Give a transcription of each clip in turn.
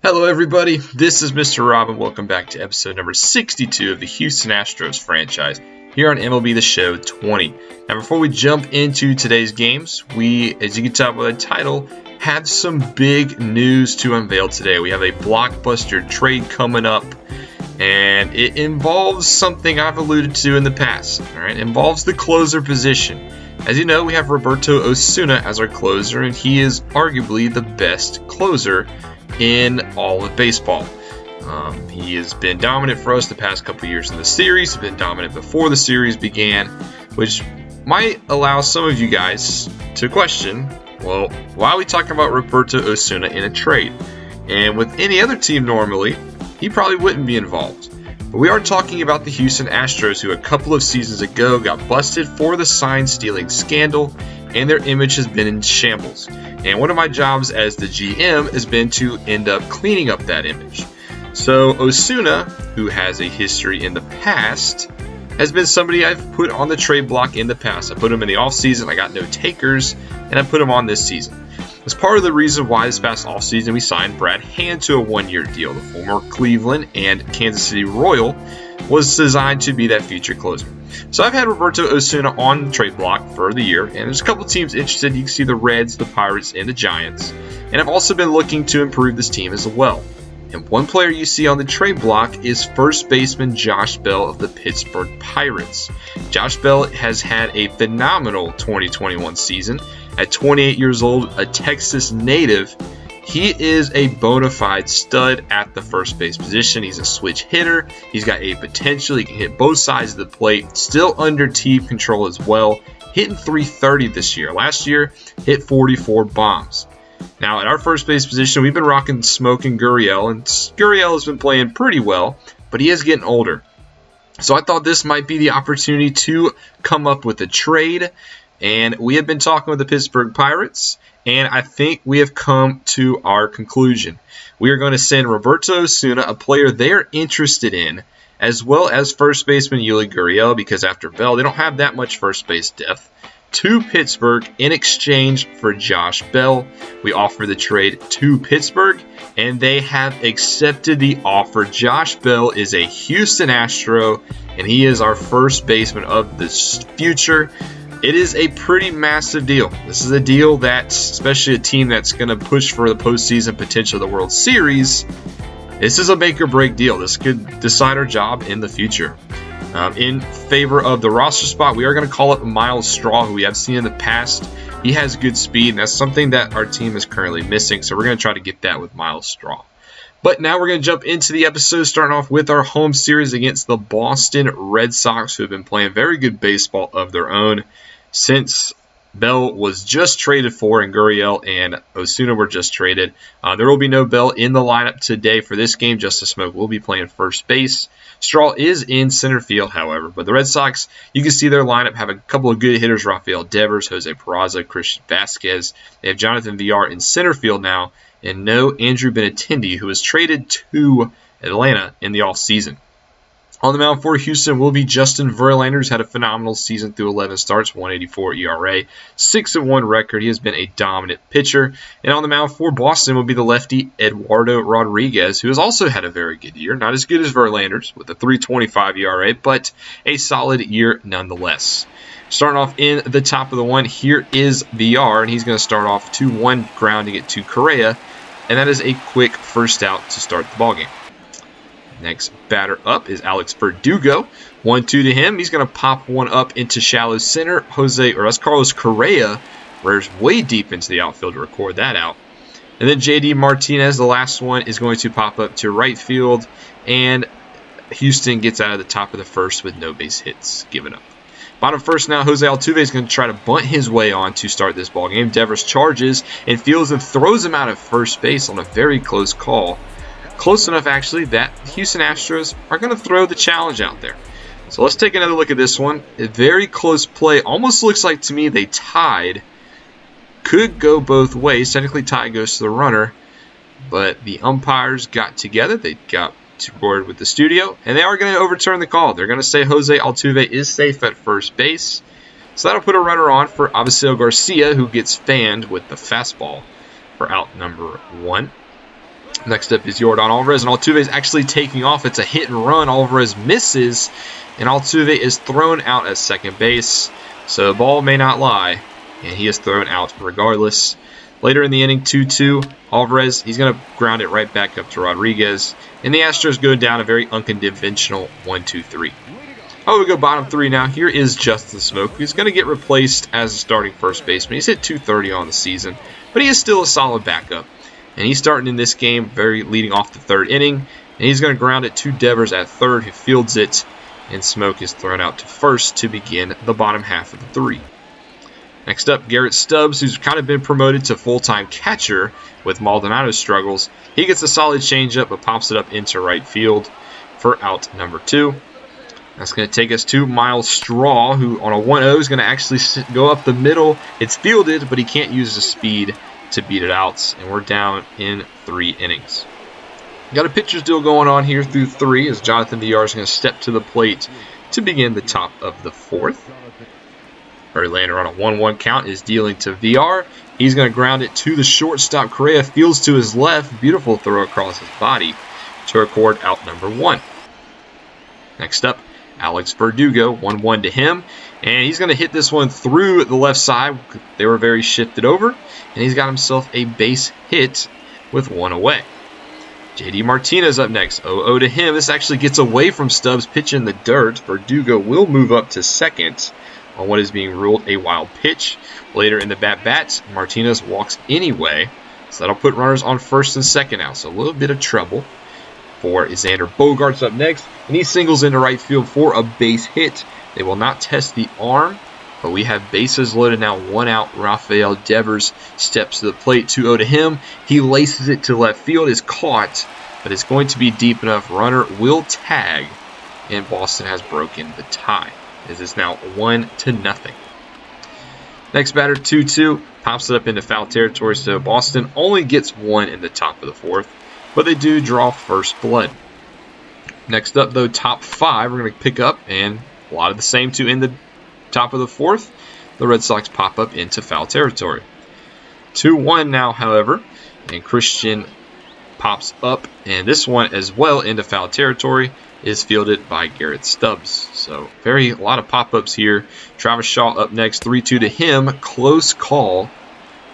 Hello everybody, this is Mr. Rob and welcome back to episode number 62 of the Houston Astros franchise here on MLB The Show 20. Now before we jump into today's games, we, as you can tell by the title, have some big news to unveil today. We have a blockbuster trade coming up and it involves something I've alluded to in the past. It involves the closer position. As you know, we have Roberto Osuna as our closer and he is arguably the best closer in all of baseball. He has been dominant for us the past couple years in the series. He's been dominant before the series began, which might allow some of you guys to question, well, why are we talking about Roberto Osuna in a trade? And with any other team normally, he probably wouldn't be involved. But we are talking about the Houston Astros, who a couple of seasons ago got busted for the sign stealing scandal, and their image has been in shambles. And one of my jobs as the GM has been to end up cleaning up that image. So Osuna, who has a history in the past, has been somebody I've put on the trade block in the past. I put him in the offseason, I got no takers, and I put him on this season. As part of the reason why this past offseason we signed Brad Hand to a one-year deal. The former Cleveland and Kansas City Royal was designed to be that future closer. So I've had Roberto Osuna on the trade block for the year, and there's a couple teams interested. You can see the Reds, the Pirates, and the Giants. And I've also been looking to improve this team as well. And one player you see on the trade block is first baseman Josh Bell of the Pittsburgh Pirates. Josh Bell has had a phenomenal 2021 season. At 28 years old, a Texas native, he is a bona fide stud at the first base position. He's a switch hitter. He's got a potential. He can hit both sides of the plate. Still under team control as well. Hitting .330 this year. Last year, hit 44 bombs. Now, at our first base position, we've been rocking Smoke and Gurriel. And Gurriel has been playing pretty well, but he is getting older. So I thought this might be the opportunity to come up with a trade. And we have been talking with the Pittsburgh Pirates, and I think we have come to our conclusion. We are going to send Roberto Osuna, a player they're interested in, as well as first baseman Yuli Gurriel, because after Bell, they don't have that much first base depth, to Pittsburgh in exchange for Josh Bell. We offer the trade to Pittsburgh, and they have accepted the offer. Josh Bell is a Houston Astro, and he is our first baseman of the future. It is a pretty massive deal. This is a deal that, especially a team that's going to push for the postseason potential of the World Series, this is a make or break deal. This could decide our job in the future. In favor of the roster spot, we are going to call up Miles Straw, who we have seen in the past. He has good speed, and that's something that our team is currently missing, so we're going to try to get that with Miles Straw. But now we're going to jump into the episode, starting off with our home series against the Boston Red Sox, who have been playing very good baseball of their own since Bell was just traded for and Gurriel and Osuna were just traded. There will be no Bell in the lineup today for this game. Justice Smoke will be playing first base. Straw is in center field, however. But the Red Sox, you can see their lineup have a couple of good hitters, Rafael Devers, Jose Peraza, Christian Vasquez. They have Jonathan Villar in center field now, and no Andrew Benintendi, who was traded to Atlanta in the offseason. On the mound for Houston will be Justin Verlander, who's had a phenomenal season through 11 starts, 1.84 ERA, 6-1 record. He has been a dominant pitcher. And on the mound for Boston will be the lefty Eduardo Rodriguez, who has also had a very good year. Not as good as Verlander's with a 3.25 ERA, but a solid year nonetheless. Starting off in the top of the one, here is VR, and he's going to start off 2-1, grounding it to Correa. And that is a quick first out to start the ballgame. Next batter up is Alex Verdugo. 1-2 to him. He's going to pop one up into shallow center. Carlos Correa rears way deep into the outfield to record that out. And then JD Martinez, the last one, is going to pop up to right field. And Houston gets out of the top of the first with no base hits given up. Bottom first now, Jose Altuve is going to try to bunt his way on to start this ball game. Devers charges and fields and throws him out of first base on a very close call. Close enough, actually, that Houston Astros are going to throw the challenge out there. So let's take another look at this one. A very close play. Almost looks like to me they tied. Could go both ways. Technically, tie goes to the runner. But the umpires got together. They got to board with the studio. And they are going to overturn the call. They're going to say Jose Altuve is safe at first base. So that'll put a runner on for Avisail Garcia, who gets fanned with the fastball for out number 1. Next up is Yordan Alvarez, and Altuve is actually taking off. It's a hit and run. Alvarez misses, and Altuve is thrown out at second base. So the ball may not lie, and he is thrown out regardless. Later in the inning, 2-2, Alvarez, he's going to ground it right back up to Rodriguez, and the Astros go down a very unconventional 1-2-3. Oh, we go bottom 3 now. Here is Justin Smoak. He's going to get replaced as a starting first baseman. He's hit .230 on the season, but he is still a solid backup. And he's starting in this game, very leading off the third inning. And he's going to ground it to Devers at third, who fields it. And Smoak is thrown out to first to begin the bottom half of the 3. Next up, Garrett Stubbs, who's kind of been promoted to full-time catcher with Maldonado's struggles. He gets a solid changeup, but pops it up into right field for out number 2. That's going to take us to Miles Straw, who on a 1-0 is going to actually go up the middle. It's fielded, but he can't use the speed to beat it out, and we're down in 3 innings. Got a pitcher's deal going on here through 3 as Jonathan Villar is going to step to the plate to begin the top of the 4th. Verlander on a 1-1 count is dealing to Villar. He's going to ground it to the shortstop. Correa fields to his left. Beautiful throw across his body to record out number 1. Next up, Alex Verdugo, 1-1 to him. And he's going to hit this one through the left side. They were very shifted over. And he's got himself a base hit with 1 away. JD Martinez up next, 0-0 to him. This actually gets away from Stubbs, pitch in the dirt. Verdugo will move up to second on what is being ruled a wild pitch. Later in the bat, Martinez walks anyway. So that'll put runners on first and second now. So a little bit of trouble for Xander Bogaerts up next. And he singles into right field for a base hit. They will not test the arm, but we have bases loaded now, 1 out. Rafael Devers steps to the plate, 2-0 to him. He laces it to left field, is caught, but it's going to be deep enough. Runner will tag, and Boston has broken the tie. It is now 1-0. Next batter, 2-2, pops it up into foul territory, so Boston only gets 1 in the top of the 4th, but they do draw first blood. Next up, though, top 5, we're going to pick up, and a lot of the same 2 in the top of the 4th. The Red Sox pop up into foul territory. 2-1 now, however, and Christian pops up, and this one as well into foul territory is fielded by Garrett Stubbs. So a lot of pop-ups here. Travis Shaw up next, 3-2 to him. Close call,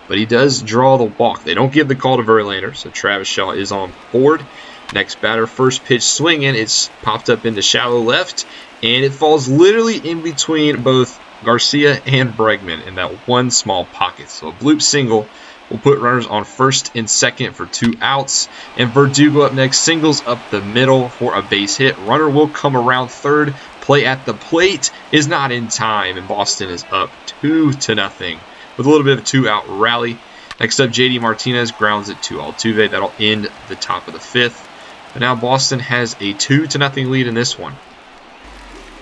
but he does draw the walk. They don't give the call to Verlander, so Travis Shaw is on board. Next batter, first pitch swinging. It's popped up into shallow left, and it falls literally in between both Garcia and Bregman in that one small pocket. So a bloop single will put runners on first and second for 2 outs. And Verdugo up next, singles up the middle for a base hit. Runner will come around third. Play at the plate is not in time, and Boston is up 2-0 with a little bit of a 2-out rally. Next up, JD Martinez grounds it to Altuve. That'll end the top of the 5th. But now Boston has a 2-0 lead in this one.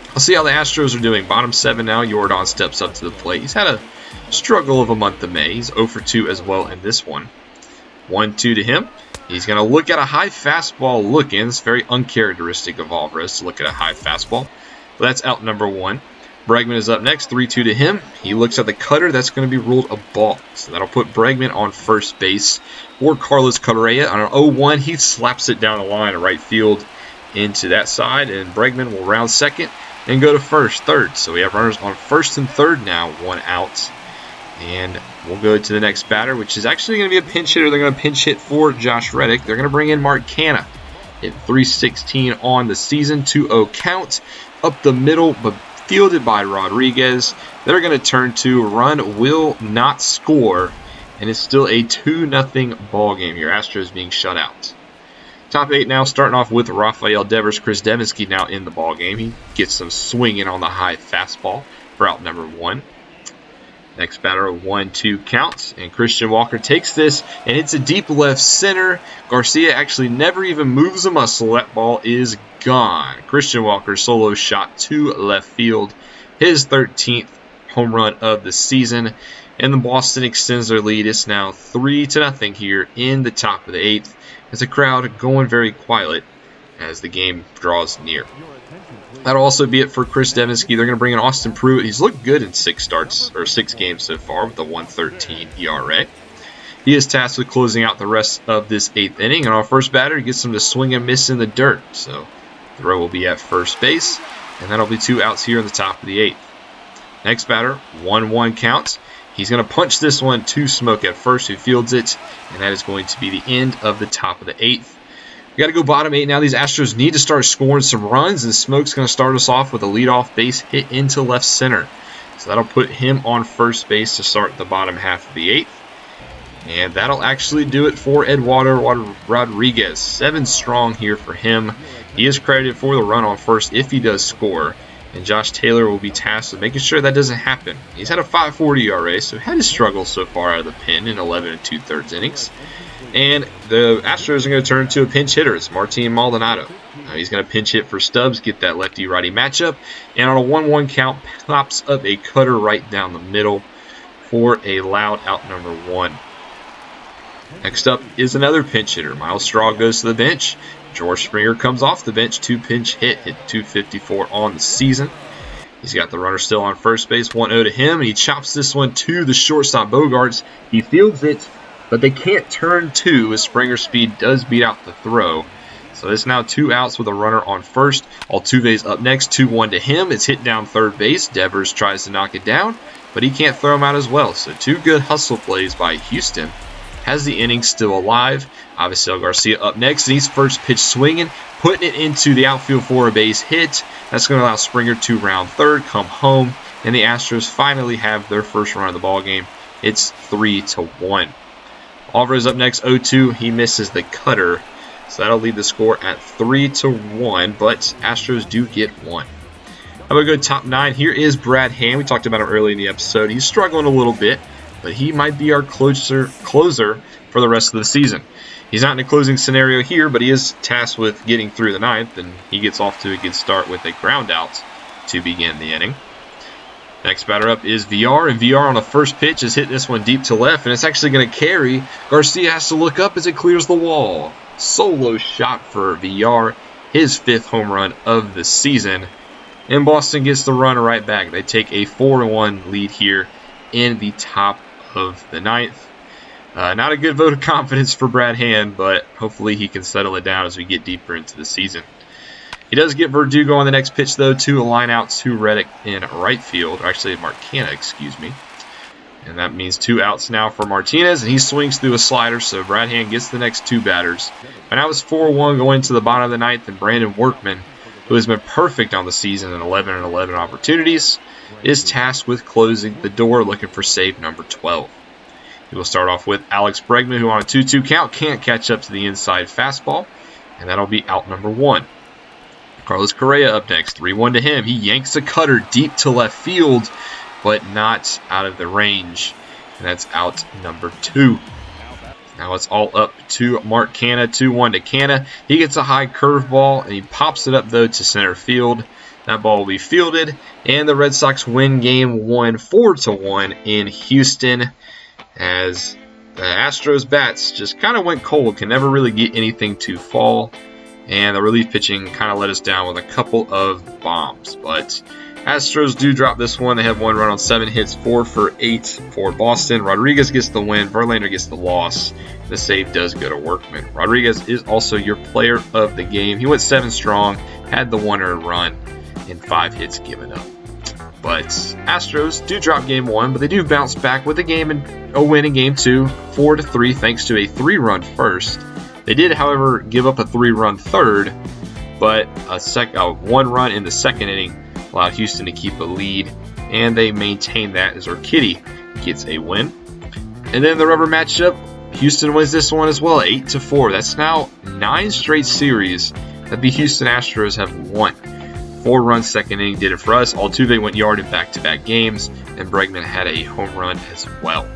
Let's see how the Astros are doing. Bottom 7 now. Yordan steps up to the plate. He's had a struggle of a month of May. He's 0 for 2 as well in this one. 1-2 to him. He's going to look at a high fastball look-in. It's very uncharacteristic of Alvarez to look at a high fastball. But that's out number 1. Bregman is up next, 3-2 to him. He looks at the cutter. That's going to be ruled a ball. So that'll put Bregman on first base for Carlos Correa. On an 0-1, he slaps it down the line of right field into that side. And Bregman will round second and go to third. So we have runners on first and third now, 1 out. And we'll go to the next batter, which is actually going to be a pinch hitter. They're going to pinch hit for Josh Reddick. They're going to bring in Mark Canha. Hit .316 on the season, 2-0 count. Up the middle, but fielded by Rodriguez. They're going to turn 2. Run will not score. And it's still a 2-0 ball game here. Astros being shut out. Top 8 now, starting off with Rafael Devers. Chris Devenski now in the ball game. He gets some swinging on the high fastball for out number 1. Next batter, a 1-2 count. And Christian Walker takes this, and it's a deep left center. Garcia actually never even moves a muscle. That ball is gone. Christian Walker solo shot to left field. His 13th home run of the season. And the Boston extends their lead. It's now 3-0 here in the top of the 8th. As the crowd going very quiet as the game draws near. That'll also be it for Chris Devenski. They're going to bring in Austin Pruitt. He's looked good in 6 games so far with a 1.13 ERA. He is tasked with closing out the rest of this 8th inning. And on first batter, he gets him to swing and miss in the dirt. So throw will be at first base. And that'll be 2 outs here in the top of the 8th. Next batter, 1-1 count. He's going to punch this one to Smoke at first, who fields it, and that is going to be the end of the top of the 8th. We got to go bottom 8 now. These Astros need to start scoring some runs, and Smoke's going to start us off with a leadoff base hit into left center. So that'll put him on first base to start the bottom half of the 8th. And that'll actually do it for Eduardo Rodriguez. 7 strong here for him. He is credited for the run on first if he does score. And Josh Taylor will be tasked with making sure that doesn't happen. He's had a 5.40 ERA, so had his struggles so far out of the pen in 11 2/3 innings. And the Astros are going to turn to a pinch hitter. It's Martin Maldonado. He's going to pinch hit for Stubbs, get that lefty-righty matchup. And on a 1-1 count, pops up a cutter right down the middle for a loud out number 1. Next up is another pinch hitter. Miles Straw goes to the bench. George Springer comes off the bench, 2 pinch hit 254 on the season. He's got the runner still on first base, 1-0 to him, and he chops this one to the shortstop Bogarts. He fields it, but they can't turn 2 as Springer's speed does beat out the throw. So it's now 2 outs with a runner on first. Altuve's up next, 2-1 to him. It's hit down third base. Devers tries to knock it down, but he can't throw him out as well. So 2 good hustle plays by Houston. Has the inning still alive. Avisail Garcia up next, and he's first pitch swinging, putting it into the outfield for a base hit. That's going to allow Springer to round third, come home, and the Astros finally have their first run of the ball game. It's 3-1. Alvarez up next, 0-2. He misses the cutter, so that'll lead the score at 3-1. But Astros do get 1. I'm going to go top 9. Here is Brad Hand. We talked about him early in the episode. He's struggling a little bit, but he might be our closer for the rest of the season. He's not in a closing scenario here, but he is tasked with getting through the 9th, and he gets off to a good start with a ground out to begin the inning. Next batter up is VR, and VR on the first pitch has hit this one deep to left, and it's actually going to carry. Garcia has to look up as it clears the wall. Solo shot for VR, his 5th home run of the season, and Boston gets the run right back. They take a 4-1 lead here in the top of the 9th. Not a good vote of confidence for Brad Hand, but hopefully he can settle it down as we get deeper into the season. He does get Verdugo on the next pitch, though, to a line out to Reddick in right field. Or actually, Marcana, excuse me. And that means 2 outs now for Martinez, and he swings through a slider, so Brad Hand gets the next 2 batters. And now it's 4-1 going to the bottom of the 9th, and Brandon Workman, who has been perfect on the season in 11-11 opportunities, is tasked with closing the door, looking for save number 12. He will start off with Alex Bregman, who on a 2-2 count can't catch up to the inside fastball, and that'll be out number 1. Carlos Correa up next, 3-1 to him. He yanks a cutter deep to left field, but not out of the range, and that's out number 2. Now it's all up to Mark Canha, 2-1 to Canha. He gets a high curveball, and he pops it up, though, to center field. That ball will be fielded, and the Red Sox win Game 1 4-1 in Houston, as the Astros bats just kind of went cold, can never really get anything to fall, and the relief pitching kind of let us down with a couple of bombs. But Astros do drop this one. They have 1 run on 7 hits, 4 for 8 for Boston. Rodriguez gets the win. Verlander gets the loss. The save does go to Workman. Rodriguez is also your player of the game. He went 7 strong, had the 1 earned run, and 5 hits given up. But Astros do drop Game 1, but they do bounce back with a win in Game 2, 4-3, thanks to a 3-run first. They did, however, give up a 3-run third, but a 1 run in the second inning allowed Houston to keep a lead, and they maintain that as Urquidy gets a win. And then the rubber matchup, Houston wins this one as well, 8-4. That's now 9 straight series that the Houston Astros have won. 4-run second inning did it for us. Altuve went yard in back-to-back games, and Bregman had a home run as well.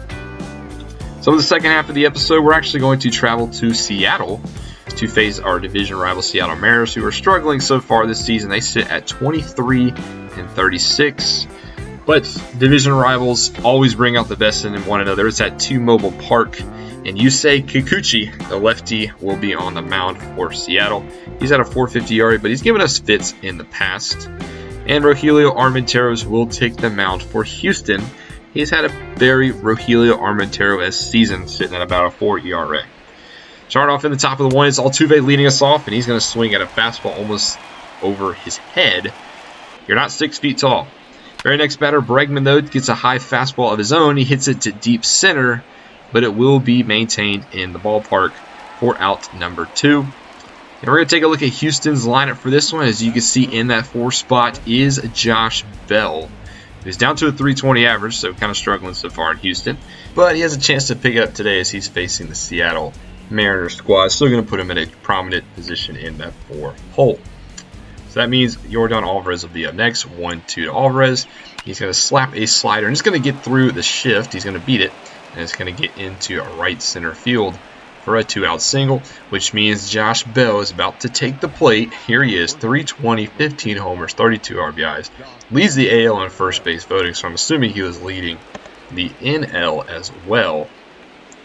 So in the second half of the episode, we're actually going to travel to Seattle to face our division rival Seattle Mariners, who are struggling so far this season. They sit at 23-36. But division rivals always bring out the best in one another. It's at T-Mobile Park, and Yusei Kikuchi, the lefty, will be on the mound for Seattle. He's at a 4.50 ERA, but he's given us fits in the past. And Rogelio Armenteros will take the mound for Houston He's had a very Rogelio Armentaro-esque season, sitting at about a 4 ERA. Starting off in the top of the 1 is Altuve leading us off, and he's going to swing at a fastball almost over his head. You're not 6 feet tall. Very next batter, Bregman, though, gets a high fastball of his own. He hits it to deep center, but it will be maintained in the ballpark for out number 2. And we're going to take a look at Houston's lineup for this one. As you can see, in that 4 spot is Josh Bell. He's down to a 320 average, so kind of struggling so far in Houston. But he has a chance to pick it up today as he's facing the Seattle Mariners squad. Still going to put him in a prominent position in that 4 hole. So that means Yordan Alvarez will be up next. 1-2 to Alvarez. He's going to slap a slider, and it's going to get through the shift. He's going to beat it, and it's going to get into a right center field for a 2-out single, which means Josh Bell is about to take the plate. Here he is, 320, 15 homers, 32 RBIs. Leads the AL in first base voting, so I'm assuming he was leading the NL as well.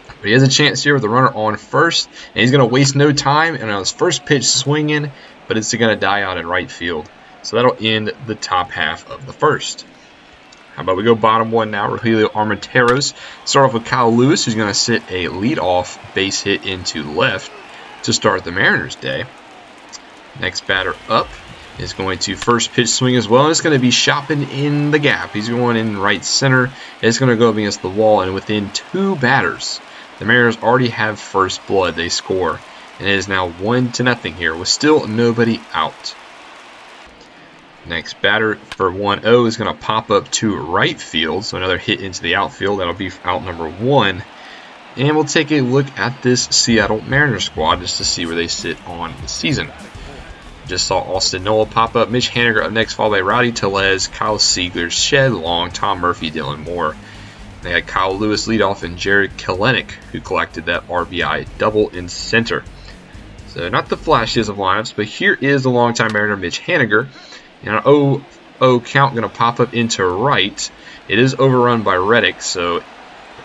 But he has a chance here with the runner on first, and he's going to waste no time, and on his first pitch swinging, but it's going to die out in right field. So that'll end the top half of the first. How about we go bottom 1 now, Rogelio Armenteros. Start off with Kyle Lewis, who's going to sit a leadoff base hit into left to start the Mariners' day. Next batter up is going to first pitch swing as well, and it's going to be shopping in the gap. He's going in right center. It's going to go up against the wall, and within 2 batters, the Mariners already have first blood. They score, and it is now 1-0 here with still nobody out. Next batter for 1-0 is going to pop up to right field, so another hit into the outfield. That'll be out number 1. And we'll take a look at this Seattle Mariners squad just to see where they sit on the season. Just saw Austin Nola pop up, Mitch Haniger up next, followed by Rowdy Tellez, Kyle Seager, Shed Long, Tom Murphy, Dylan Moore. They had Kyle Lewis lead off and Jared Kelenic, who collected that RBI double in center. So not the flashiest of lineups, but here is the longtime Mariner Mitch Haniger. And an 0-0 count going to pop up into right. It is overrun by Reddick, so the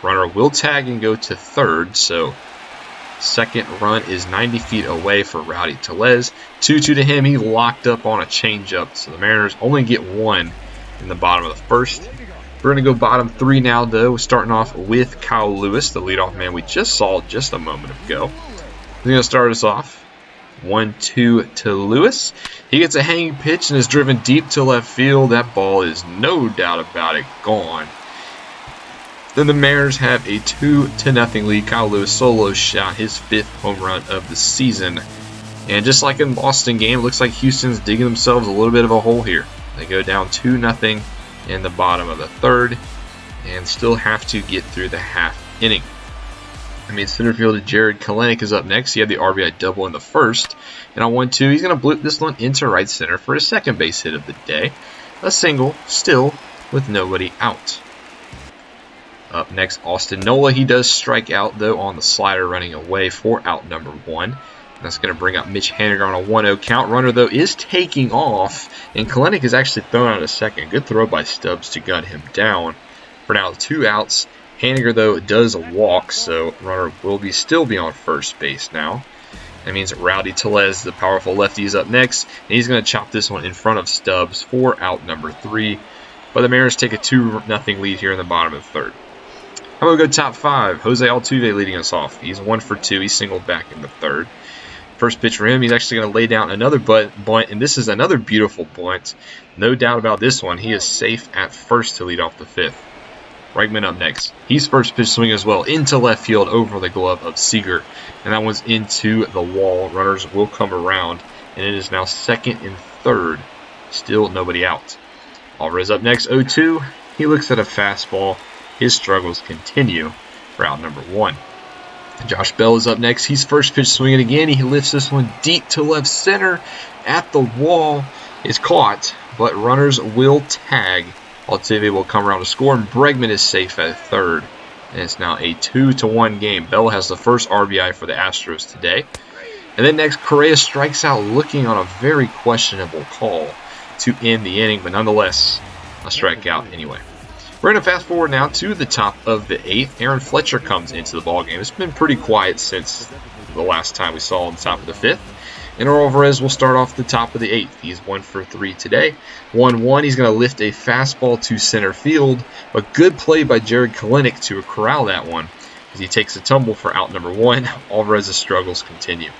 runner will tag and go to third. So second run is 90 feet away for Rowdy Tellez. 2-2 to him. He locked up on a changeup, so the Mariners only get 1 in the bottom of the first. We're going to go bottom 3 now, though, starting off with Kyle Lewis, the leadoff man we just saw just a moment ago. He's going to start us off. 1-2 to Lewis. He gets a hanging pitch and is driven deep to left field. That ball is no doubt about it gone. Then the Mariners have a 2-0 lead. Kyle Lewis solo shot, his 5th home run of the season. And just like in the Boston game, it looks like Houston's digging themselves a little bit of a hole here. They go down 2-0 in the bottom of the 3rd and still have to get through the half inning. Center fielder Jared Kelenic is up next. He had the RBI double in the first. And on 1-2, he's going to blip this one into right center for his second base hit of the day. A single, still with nobody out. Up next, Austin Nola. He does strike out, though, on the slider running away for out number 1. That's going to bring up Mitch Haniger on a 1-0 count. Runner, though, is taking off. And Kelenic is actually thrown out a second. Good throw by Stubbs to gun him down. For now, 2 outs. Haniger, though, does walk, so runner will still be on first base now. That means Rowdy Tellez, the powerful lefty, is up next, and he's going to chop this one in front of Stubbs for out number 3. But the Mariners take a 2-0 lead here in the bottom of the 3rd. I'm going to go top 5. Jose Altuve leading us off. He's 1 for 2. He's singled back in the 3rd. First pitch for him, he's actually going to lay down another bunt, and this is another beautiful bunt. No doubt about this one. He is safe at first to lead off the 5th. Bregman up next. He's first pitch swing as well into left field over the glove of Seager. And that one's into the wall. Runners will come around. And it is now 2nd and 3rd. Still nobody out. Alvarez up next, 0-2. He looks at a fastball. His struggles continue for out number 1. Josh Bell is up next. He's first pitch swinging again. He lifts this one deep to left center at the wall. Is caught, but runners will tag. Altuve will come around to score, and Bregman is safe at 3rd. And it's now a 2-1 game. Bell has the first RBI for the Astros today. And then next, Correa strikes out looking on a very questionable call to end the inning, but nonetheless, a strikeout anyway. We're going to fast forward now to the top of the 8th. Aaron Fletcher comes into the ballgame. It's been pretty quiet since the last time we saw on the top of the 5th. And Alvarez will start off the top of the 8th. He's 1 for 3 today. 1-1. He's going to lift a fastball to center field. But good play by Jared Kalenic to corral that one as he takes a tumble for out number 1. Alvarez's struggles continue.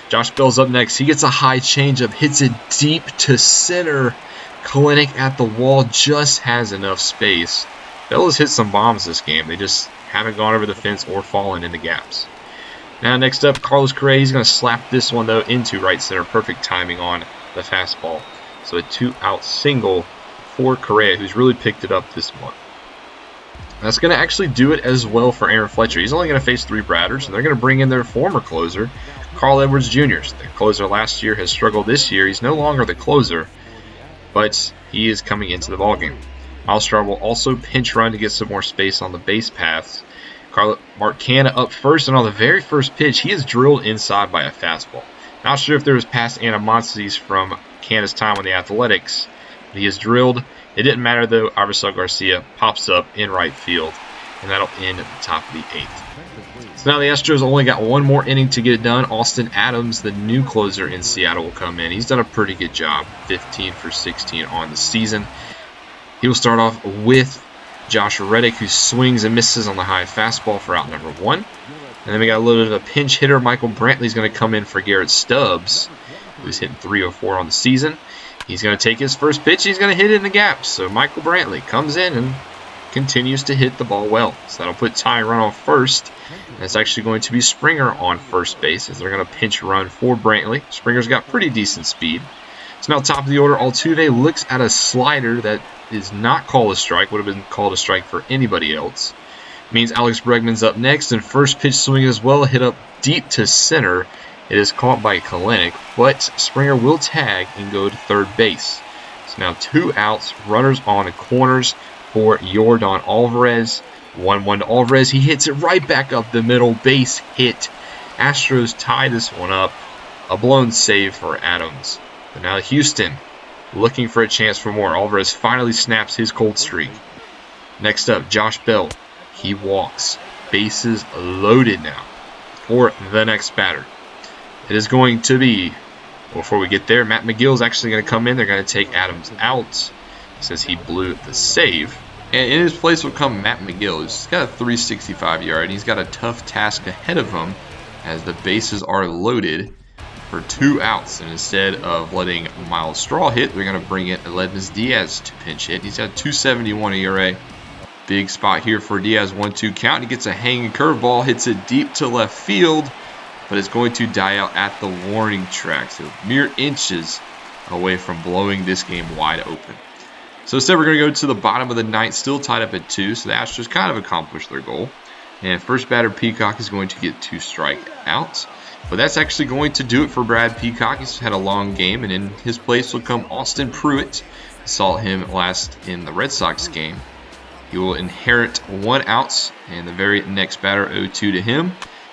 Josh Bell's up next. He gets a high changeup, hits it deep to center. Kalenic at the wall just has enough space. Bell has hit some bombs this game. They just haven't gone over the fence or fallen in the gaps. Now next up, Carlos Correa. He's going to slap this one, though, into right center. Perfect timing on the fastball. So a 2-out single for Correa, who's really picked it up this month. That's going to actually do it as well for Aaron Fletcher. He's only going to face 3 batters, and they're going to bring in their former closer, Carl Edwards Jr. The closer last year has struggled this year. He's no longer the closer, but he is coming into the ballgame. Miles Straw will also pinch run to get some more space on the base paths. Mark Canha up first, and on the very first pitch, he is drilled inside by a fastball. Not sure if there was past animosities from Canha's time on the Athletics, but he is drilled. It didn't matter, though. Iverson Garcia pops up in right field, and that'll end at the top of the 8th. So now the Astros only got one more inning to get it done. Austin Adams, the new closer in Seattle, will come in. He's done a pretty good job, 15 for 16 on the season. He will start off with Josh Reddick, who swings and misses on the high fastball for out number 1. And then we got a little bit of a pinch hitter. Michael Brantley's going to come in for Garrett Stubbs, who's hitting 304 on the season. He's going to take his first pitch. He's going to hit it in the gaps. So Michael Brantley comes in and continues to hit the ball well. So that'll put Ty run on first. And it's actually going to be Springer on first base as they're going to pinch run for Brantley. Springer's got pretty decent speed. So now top of the order, Altuve looks at a slider that is not called a strike. Would have been called a strike for anybody else. Means Alex Bregman's up next, and first pitch swing as well, hit up deep to center. It is caught by Kalenic, but Springer will tag and go to third base. So now 2 outs, runners on the corners for Yordan Alvarez. 1-1 to Alvarez. He hits it right back up the middle. Base hit. Astros tie this one up. A blown save for Adams. But now Houston looking for a chance for more. Alvarez finally snaps his cold streak. Next up, Josh Bell. He walks. Bases loaded now for the next batter. It is going to be, before we get there, Matt McGill is actually going to come in. They're going to take Adams out since he blew the save. And in his place will come Matt McGill. He's got a 365 yard. He's got a tough task ahead of him as the bases are loaded for 2 outs. And instead of letting Miles Straw hit, they're going to bring in Aledmys Diaz to pinch hit. He's got 2.71 ERA. Big spot here for Diaz, 1-2 count. He gets a hanging curveball, hits it deep to left field, but it's going to die out at the warning track. So mere inches away from blowing this game wide open. So instead, we're going to go to the bottom of the 9th, still tied up at 2. So the Astros kind of accomplished their goal. And first batter Peacock is going to get 2 strikeouts. But that's actually going to do it for Brad Peacock. He's had a long game, and in his place will come Austin Pruitt. I saw him last in the Red Sox game. He will inherit 1 out, and the very next batter 0-2 to him.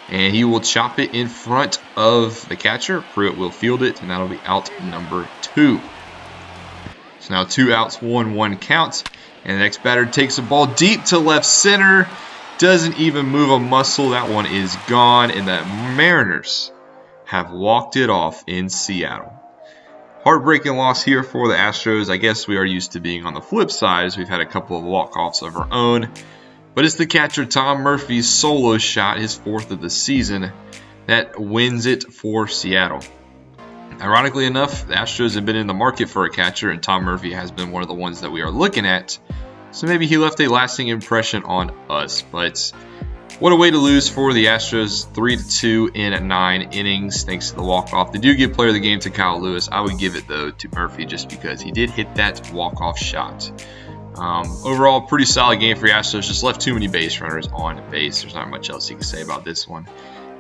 And he will chop it in front of the catcher. Pruitt will field it, and that'll be out number 2. So now 2 outs, 1-1 count. And the next batter takes the ball deep to left center. Doesn't even move a muscle. That one is gone. And the Mariners have walked it off in Seattle. Heartbreaking loss here for the Astros. I guess we are used to being on the flip side as we've had a couple of walk-offs of our own. But it's the catcher Tom Murphy's solo shot, his 4th of the season, that wins it for Seattle. Ironically enough, the Astros have been in the market for a catcher, and Tom Murphy has been one of the ones that we are looking at. So maybe he left a lasting impression on us. But what a way to lose for the Astros, 3-2 in 9 innings, thanks to the walk-off. They do give player of the game to Kyle Lewis. I would give it, though, to Murphy just because he did hit that walk-off shot. Overall, pretty solid game for the Astros. Just left too many base runners on base. There's not much else you can say about this one.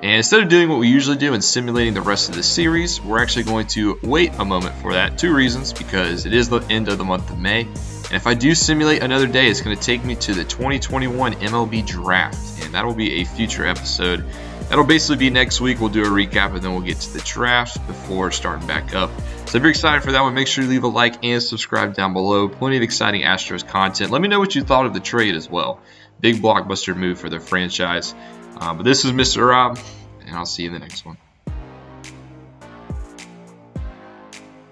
And instead of doing what we usually do and simulating the rest of the series, we're actually going to wait a moment for that. 2 reasons, because it is the end of the month of May. And if I do simulate another day, it's going to take me to the 2021 MLB draft. And that will be a future episode. That'll basically be next week. We'll do a recap, and then we'll get to the draft before starting back up. So if you're excited for that one, make sure you leave a like and subscribe down below. Plenty of exciting Astros content. Let me know what you thought of the trade as well. Big blockbuster move for the franchise. But this is Mr. Rob, and I'll see you in the next one.